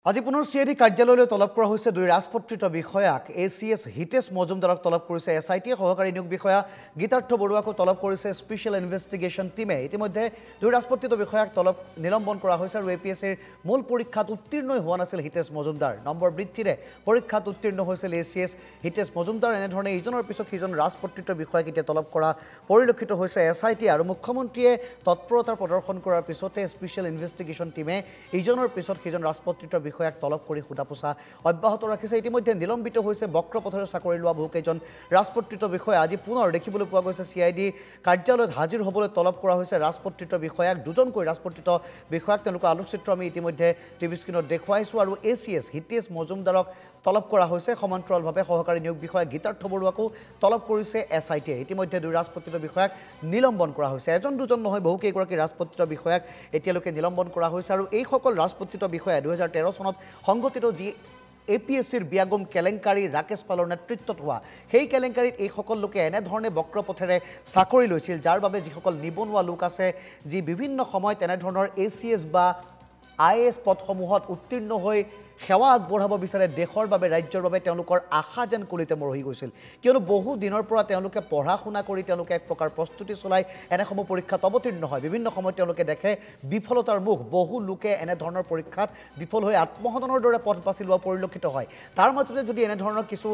আজি পুনৰ সিআইডি কাৰ্যালয়লৈ তলব কৰা হৈছে দুই ৰাজপত্ৰিত বিষয়াক এচিএছ হিতেশ মজুমদাৰক তলব কৰিছে এছআইটি সহকাৰী নিয়োগ বিষয়া গীতাৰ্থ বৰুৱাকো তলব কৰিছে স্পেশাল ইনভেষ্টিগেশ্যন টিমে ইতিমধ্যে দুই ৰাজপত্ৰিত বিষয়াক নিলম্বন কৰা হৈছে আৰু এপিএছচিৰ মূল পৰীক্ষাত উত্তীৰ্ণ হোৱা নাছিল হিতেশ মজুমদাৰ নম্বৰ বৃদ্ধিৰে পৰীক্ষাত উত্তীৰ্ণ হৈছিল এচিএছ হিতেশ মজুমদাৰ এনেধৰণে ইজনৰ পিছত সিজন ৰাজপত্ৰিত বিষয়াক এতিয়া তলব কৰা পৰিলক্ষিত হৈছে এছআইটি আৰু মুখ্যমন্ত্ৰীয়ে তৎপৰতাৰ প্ৰদৰ্শন কৰাৰ পিছতে স্পেশাল ইনভেষ্টিগেশ্যন টিমে ইজনৰ পিছত সিজন ৰাজপত্ৰিত বিষয়াক তলব কৰি সোধাপোছা অব্যাহত ৰাখিছে ইতিমধ্যে নিলম্বিত হৈছে বক্ৰপথৰে চাকৰি লোৱা বহুকেইজন ৰাজপত্ৰিত বিষয়া আজি পুনৰ দেখিবলৈ পোৱা গৈছে সিআইডি কাৰ্যালয়ত হাজিৰ হ'বলৈ তলব কৰা হৈছে ৰাজপত্ৰিত বিষয়াক দুজনকৈ ৰাজপত্ৰিত বিষয়াক তেওঁলোকৰ আলোকচিত্ৰ আমি ইতিমধ্যে টিভি স্ক্ৰীনত দেখুৱাইছোঁ আৰু এচিএছ হিতেশ মজুমদাৰক তলব কৰা হৈছে সমান্তৰালভাৱে সহকাৰী নিয়োগ বিষয়া গীতাৰ্থ বৰুৱাকো তলব কৰিছে এছআইটিয়ে ইতিমধ্যে দুই ৰাজপত্ৰিত বিষয়াক নিলম্বন কৰা হৈছে এজন দুজন নহয় বহুকেইগৰাকী ৰাজপত্ৰিত বিষয়াক এতিয়ালৈকে নিলম্বন কৰা হৈছে আৰু এইসকল ৰাজপত্ৰিত বিষয়া 2013 চনত সংগঠিত যি এপিএছচিৰ বিয়াগম কেলেংকাৰী ৰাকেশ পালৰ নেতৃত্বত হোৱা সেই কেলেংকাৰীত এইসকল লোকে এনেধৰণে বক্ৰপথেৰে চাকৰি লৈছিল যাৰ বাবে যিসকল নিবনুৱা লোক আছে যি বিভিন্ন সময়ত এনেধৰণৰ এচিএছ বা আইএএছ পদসমূহত উত্তীৰ্ণ হৈ সেৱা আগবঢ়াব বিচাৰে দেশৰ বাবে ৰাজ্যৰ বাবে তেওঁলোকৰ আশা যেন কলিতে মৰহি গৈছিল কিয়নো বহু দিনৰ পৰা তেওঁলোকে পঢ়া শুনা কৰি তেওঁলোকে এক প্ৰকাৰ প্ৰস্তুতি চলাই এনেসমূহ পৰীক্ষাত অৱতীৰ্ণ হয় বিভিন্ন সময়ত তেওঁলোকে দেখে বিফলতাৰ মুখ বহু লোকে এনেধৰণৰ পৰীক্ষাত বিফল হৈ আত্মহননৰ দৰে পথ বাছি লোৱা পৰিলক্ষিত হয় তাৰ মাজতে যদি এনেধৰণৰ কিছু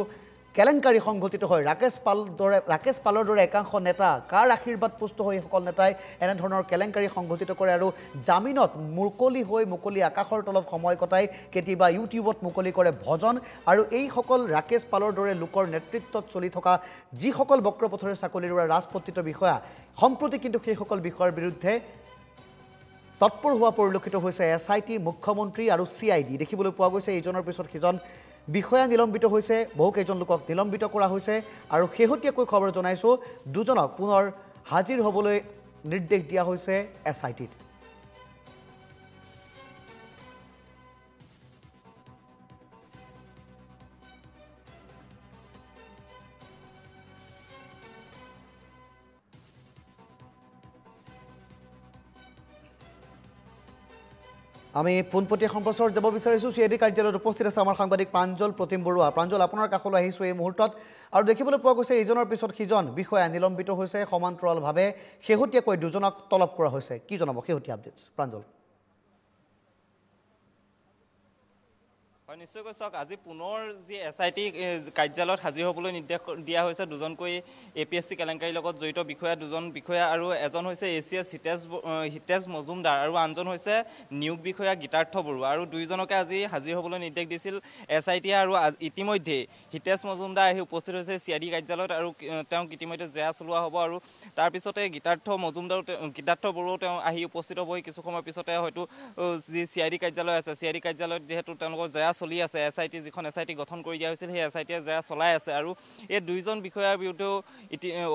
কেলেংকাৰী সংঘটিত হয় ৰাকেশ পালৰ দৰে একাংশ নেতা কাৰ আশীৰ্বাদ পুষ্ট হৈ সকল নেতাই এনেধৰণৰ কেলেংকাৰী সংঘটিত কৰে আৰু জামিনত মুকলি আকাশৰ তলত সময় কটাই কেতিয়াবা ইউটিউবত মুকলি কৰে ভজন আৰু এইসকল ৰাকেশ পালৰ দৰে লোকৰ নেতৃত্বত চলি থকা যিসকল বক্ৰপথৰে চাকৰি লোৱা ৰাজপত্ৰিত বিষয়া সম্প্ৰতি কিন্তু সেইসকল বিষয়ৰ বিৰুদ্ধে তৎপৰ হোৱা পৰিলক্ষিত হৈছে এছআইটি মুখ্যমন্ত্ৰী আৰু সিআইডি দেখিবলৈ পোৱা গৈছে ইজনৰ পিছত সিজন বিষয়া নিলম্বিত হৈছে বহুকেইজন লোকক নিলম্বিত কৰা হৈছে আৰু শেহতীয়াকৈ খবৰ জনাইছোঁ দুজনক পুনৰ হাজিৰ হ'বলৈ নিৰ্দেশ দিয়া হৈছে এছআইটিত আমি পোনপটীয়া সম্প্ৰচাৰত যাব বিচাৰিছোঁ সিআইডি কাৰ্যালয়ত উপস্থিত আছে আমাৰ সাংবাদিক প্ৰাঞ্জল প্ৰতিম বৰুৱা প্ৰাঞ্জল আপোনাৰ কাষলৈ আহিছোঁ এই মুহূৰ্তত আৰু দেখিবলৈ পোৱা গৈছে ইজনৰ পিছত সিজন বিষয়া নিলম্বিত হৈছে সমান্তৰালভাৱে শেহতীয়াকৈ দুজনক তলব কৰা হৈছে কি জনাব শেহতীয়া আপডেটছ প্ৰাঞ্জল নিশ্চয়কৈ চাওক আজি পুনৰ যি এছআইটি কাৰ্যালয়ত হাজিৰ হ'বলৈ নিৰ্দেশ দিয়া হৈছে দুজনকৈ এপিএছচি কেলেংকাৰীৰ লগত জড়িত বিষয়া দুজন বিষয়া আৰু এজন হৈছে এচিএছ হিতেশ মজুমদাৰ আৰু আনজন হৈছে নিয়োগ বিষয়া গীতাৰ্থ বৰুৱা আৰু দুয়োজনকে আজি হাজিৰ হ'বলৈ নিৰ্দেশ দিছিল এছআইটিয়ে আৰু ইতিমধ্যে হিতেশ মজুমদাৰ আহি উপস্থিত হৈছে সিআইডি কাৰ্যালয়ত আৰু তেওঁক ইতিমধ্যে জেৰা চলোৱা হ'ব আৰু তাৰপিছতে গীতাৰ্থ বৰুৱাও তেওঁ আহি উপস্থিত হ'বহি কিছু সময়ৰ পিছতে হয়তো যি সিআইডি কাৰ্যালয় আছে সিআইডি কাৰ্যালয়ত যিহেতু তেওঁলোকৰ জেৰা চলি আছে এছআইটি যিখন এছআইটি গঠন কৰি দিয়া হৈছিল সেই এছআইটিয়ে জেৰা চলাই আছে আৰু এই দুইজন বিষয়াৰ বিৰুদ্ধেও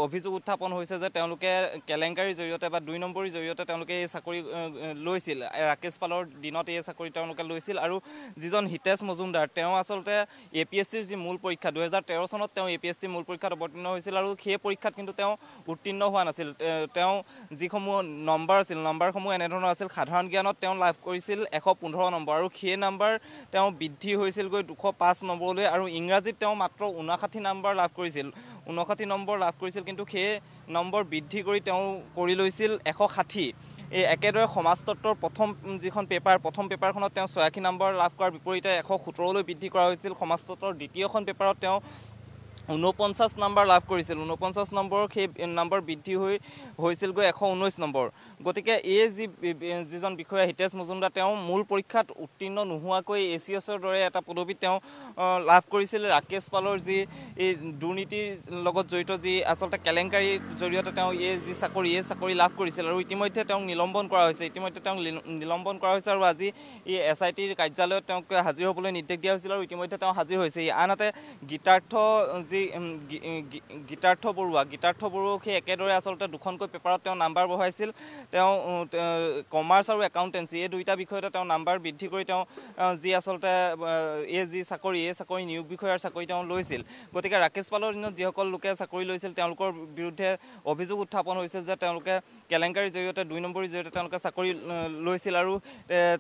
অভিযোগ উত্থাপন হৈছে যে তেওঁলোকে কেলেংকাৰীৰ জৰিয়তে বা 2 নম্বৰীৰ জৰিয়তে তেওঁলোকে এই চাকৰি লৈছিল ৰাকেশ পালৰ দিনত এই চাকৰি তেওঁলোকে লৈছিল আৰু যিজন হিতেশ মজুমদাৰ তেওঁ আচলতে এপিএছচিৰ যি মূল পৰীক্ষা 2013 চনত তেওঁ এপিএছচি মূল পৰীক্ষাত অৱতীৰ্ণ হৈছিল আৰু সেই পৰীক্ষাত কিন্তু তেওঁ উত্তীৰ্ণ হোৱা নাছিল তেওঁ যিসমূহ নম্বৰ আছিল নম্বৰসমূহ এনেধৰণৰ আছিল সাধাৰণ জ্ঞানত তেওঁ লাভ কৰিছিল 115 নম্বৰ আৰু সেই নম্বৰ তেওঁ বৃদ্ধি হৈছিলগৈ 205 নম্বৰলৈ আৰু ইংৰাজীত তেওঁ মাত্ৰ 59 নম্বৰ লাভ কৰিছিল কিন্তু সেই নম্বৰ বৃদ্ধি কৰি তেওঁ কৰি লৈছিল 160 এই একেদৰে সমাজতত্বৰ প্ৰথম পেপাৰখনত তেওঁ 86 নম্বৰ লাভ কৰাৰ বিপৰীতে 117লৈ বৃদ্ধি কৰা হৈছিল সমাজতত্বৰ দ্বিতীয়খন পেপাৰত তেওঁ 49 নম্বৰ লাভ কৰিছিল 49 নম্বৰ সেই নম্বৰ বৃদ্ধি হৈছিলগৈ 119 নম্বৰ গতিকে এই যিজন বিষয়া হিতেশ মজুমদাৰ তেওঁ মূল পৰীক্ষাত উত্তীৰ্ণ নোহোৱাকৈ এচিএছৰ দৰে এটা পদবী তেওঁ লাভ কৰিছিল ৰাকেশ পালৰ যি এই দুৰ্নীতিৰ লগত জড়িত যি আচলতে কেলেংকাৰীৰ জৰিয়তে তেওঁ এই চাকৰি লাভ কৰিছিল আৰু ইতিমধ্যে তেওঁক নিলম্বন কৰা হৈছে আৰু আজি এই এছআইটিৰ কাৰ্যালয়ত তেওঁক হাজিৰ হ'বলৈ নিৰ্দেশ দিয়া হৈছিল আৰু ইতিমধ্যে তেওঁ হাজিৰ হৈছে আনহাতে গীতাৰ্থ যি যি গীতাৰ্থ বৰুৱাক সেই একেদৰে আচলতে দুখনকৈ পেপাৰত তেওঁ নাম্বাৰ বঢ়াইছিল তেওঁ কমাৰ্চ আৰু একাউণ্টেঞ্চি এই দুইটা বিষয়তে তেওঁ নাম্বাৰ বৃদ্ধি কৰি তেওঁ যি আচলতে এই যি চাকৰি নিয়োগ বিষয়াৰ চাকৰি তেওঁ লৈছিল গতিকে ৰাকেশ পালৰ দিনত যিসকল লোকে চাকৰি লৈছিল তেওঁলোকৰ বিৰুদ্ধে অভিযোগ উত্থাপন হৈছিল যে তেওঁলোকে কেলেংকাৰীৰ জৰিয়তে 2 নম্বৰীৰ জৰিয়তে তেওঁলোকে চাকৰি লৈছিল আৰু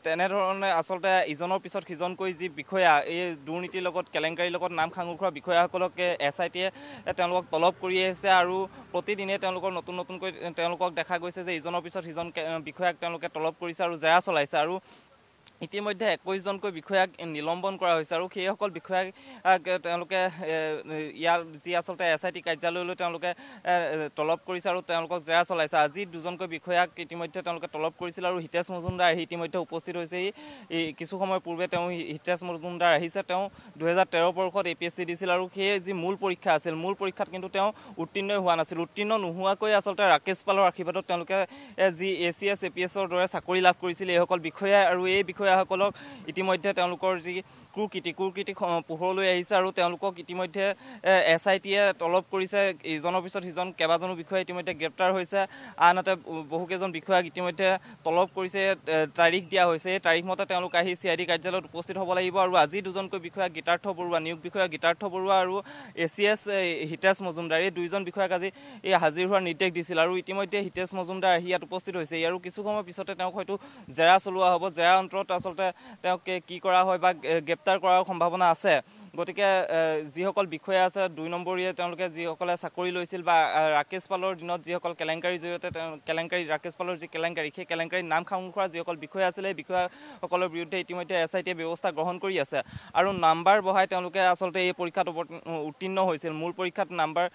তেনেধৰণে আচলতে ইজনৰ পিছত সিজনকৈ যি বিষয়া এই দুৰ্নীতিৰ লগত কেলেংকাৰীৰ লগত নাম সাঙুৰ খোৱা বিষয়াসকলকে SITয়ে তেওঁলোকক তলব কৰি আহিছে আৰু প্ৰতিদিনে তেওঁলোকৰ নতুনকৈ তেওঁলোকক দেখা গৈছে যে ইজনৰ পিছত সিজন বিষয়াক তেওঁলোকে তলব কৰিছে আৰু জেৰা চলাইছে আৰু ইতিমধ্যে 21 জনকৈ বিষয়াক নিলম্বন কৰা হৈছে আৰু সেইসকল বিষয়াক তেওঁলোকে ইয়াৰ যি আচলতে SIT কাৰ্যালয়লৈ তেওঁলোকে তলব কৰিছে আৰু তেওঁলোকক জেৰা চলাইছে আজি দুজনকৈ বিষয়াক ইতিমধ্যে তেওঁলোকে তলব কৰিছিল আৰু হিতেশ মজুমদাৰ ইতিমধ্যে উপস্থিত হৈছে কিছু সময় পূৰ্বে তেওঁ হিতেশ মজুমদাৰ আহিছে তেওঁ 2013 বৰ্ষত APSC দিছিল আৰু সেই যি মূল পৰীক্ষা আছিল মূল পৰীক্ষাত কিন্তু তেওঁ উত্তীৰ্ণ হোৱা নাছিল উত্তীৰ্ণ নোহোৱাকৈ আচলতে ৰাকেশ পালৰ আশীৰ্বাদত তেওঁলোকে যি ACS APSৰ দৰে চাকৰি লাভ কৰিছিল এইসকল বিষয়া আৰু এই বিষয়াসকলক ইতিমধ্যে তেওঁলোকৰ যি কুকৃতি পোহৰলৈ আহিছে আৰু তেওঁলোকক ইতিমধ্যে SITয়ে তলব কৰিছে ইজনৰ পিছত সিজন কেইবাজনো বিষয়া ইতিমধ্যে গ্ৰেপ্তাৰ হৈছে আনহাতে বহুকেইজন বিষয়াক ইতিমধ্যে তলব কৰিছে তাৰিখ দিয়া হৈছে এই তাৰিখ মতে তেওঁলোক আহি CID কাৰ্যালয়ত উপস্থিত হ'ব লাগিব আৰু আজি দুজনকৈ বিষয়া গীতাৰ্থ বৰুৱা নিয়োগ বিষয়া গীতাৰ্থ বৰুৱা আৰু ACS হিতেশ মজুমদাৰ এই দুইজন বিষয়াক আজি এই হাজিৰ হোৱাৰ নিৰ্দেশ দিছিল আৰু ইতিমধ্যে হিতেশ মজুমদাৰ আহি ইয়াত উপস্থিত হৈছে আৰু কিছু সময় পিছতে তেওঁক হয়তো জেৰা চলোৱা হ'ব জেৰা অন্তৰত আচলতে তেওঁক কি কৰা হয় বা গ্ৰেপ্তাৰ কৰাৰ সম্ভাৱনা আছে গতিকে যিসকল বিষয়া আছে 2 নম্বৰীয়ে তেওঁলোকে যিসকলে চাকৰি লৈছিল বা ৰাকেশ পালৰ দিনত যিসকল কেলেংকাৰীৰ জৰিয়তে ৰাকেশ পালৰ যি কেলেংকাৰী সেই কেলেংকাৰীৰ নাম সাঙুৰ খোৱা যিসকল বিষয়া আছিলে বিষয়াসকলৰ বিৰুদ্ধে ইতিমধ্যে SITয়ে ব্যৱস্থা গ্ৰহণ কৰি আছে আৰু নাম্বাৰ বঢ়াই তেওঁলোকে আচলতে এই পৰীক্ষাত উত্তীৰ্ণ হৈছিল মূল পৰীক্ষাত নাম্বাৰ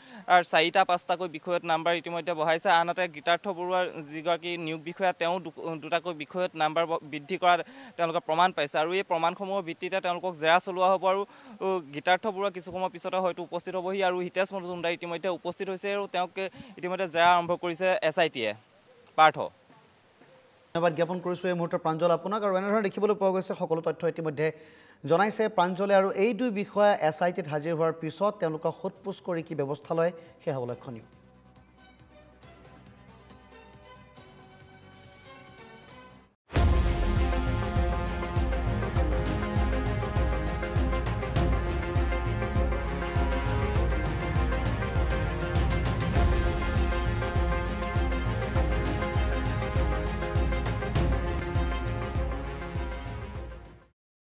4টা 5টাকৈ বিষয়ত নাম্বাৰ ইতিমধ্যে বঢ়াইছে আনহাতে গীতাৰ্থ বৰুৱাৰ যিগৰাকী নিয়োগ বিষয়া তেওঁ 2টাকৈ বিষয়ত নাম্বাৰ বৃদ্ধি কৰাৰ তেওঁলোকে প্ৰমাণ পাইছে আৰু এই প্ৰমাণসমূহৰ ভিত্তিতে তেওঁলোকক জেৰা চলোৱা হ'ব আৰু গীতাৰ্থ বৰুৱা কিছু সময় পিছতে হয়তো উপস্থিত হ'বহি আৰু হিতেশ মজুমদাৰ ইতিমধ্যে উপস্থিত হৈছে আৰু তেওঁক ইতিমধ্যে জেৰা আৰম্ভ কৰিছে SITয়ে পাৰ্থ ধন্যবাদ জ্ঞাপন কৰিছোঁ এই মুহূৰ্তত প্ৰাঞ্জল আপোনাক আৰু এনেধৰণে দেখিবলৈ পোৱা গৈছে সকলো তথ্য ইতিমধ্যে জনাইছে প্ৰাঞ্জলে আৰু এই দুই বিষয়া SITত হাজিৰ হোৱাৰ পিছত তেওঁলোকক সোধপোছ কৰি কি ব্যৱস্থা লয় সেয়া হ'ব লক্ষণীয়